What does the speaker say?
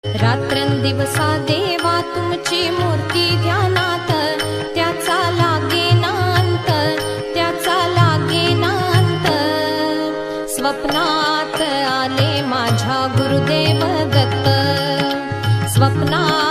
रात्रंदिवसा देवा तुमची मूर्ती ध्यानात, त्याचा लागेनांत, त्याचा लागेनांत. स्वप्नात आले माझ्या गुरुदेव दत्त, स्वप्नात